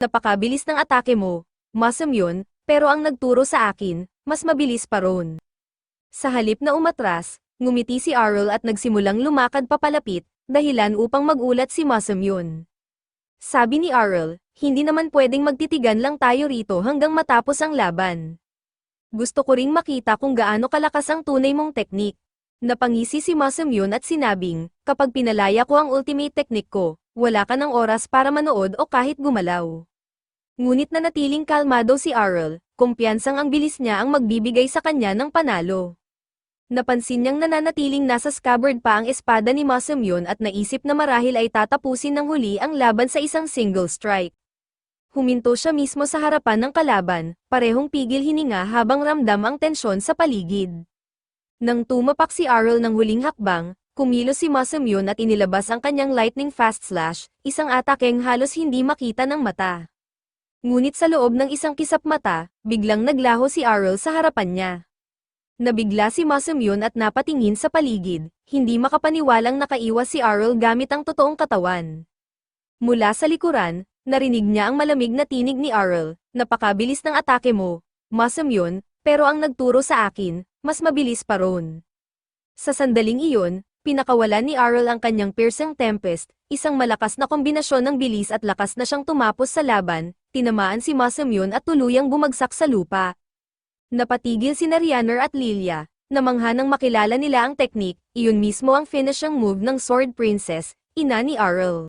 Napakabilis ng atake mo, Masamyon, pero ang nagturo sa akin, mas mabilis pa ron. Sa halip na umatras, ngumiti si Arl at nagsimulang lumakad papalapit, dahilan upang magulat si Masamyon. Sabi ni Arl, hindi naman pwedeng magtitigan lang tayo rito hanggang matapos ang laban. Gusto ko ring makita kung gaano kalakas ang tunay mong teknik. Napangisi si Masamyon at sinabing, kapag pinalaya ko ang ultimate technique ko, wala ka ng oras para manood o kahit gumalaw. Ngunit nanatiling kalmado si Arl, kumpiyansang ang bilis niya ang magbibigay sa kanya ng panalo. Napansin niyang nananatiling nasa scabbard pa ang espada ni Masamyon at naisip na marahil ay tatapusin ng huli ang laban sa isang single strike. Huminto siya mismo sa harapan ng kalaban, parehong pigil hininga habang ramdam ang tensyon sa paligid. Nang tumapak si Arl ng huling hakbang, kumilos si Masamyon at inilabas ang kanyang lightning fast slash, isang atakeng halos hindi makita ng mata. Ngunit sa loob ng isang kisap mata, biglang naglaho si Arl sa harapan niya. Nabigla si Masamyon at napatingin sa paligid, hindi makapaniwalang nakaiwas si Arl gamit ang totoong katawan. Mula sa likuran, narinig niya ang malamig na tinig ni Arl, napakabilis ng atake mo, Masamyon, pero ang nagturo sa akin, mas mabilis pa ron. Sa sandaling iyon, pinakawalan ni Arl ang kanyang piercing tempest, isang malakas na kombinasyon ng bilis at lakas na siyang tumapos sa laban, tinamaan si Masamyon at tuluyang bumagsak sa lupa. Napatigil si Rhiannon at Lilia, namangha nang makilala nila ang teknik, iyon mismo ang finishing move ng Sword Princess, ina ni Arl.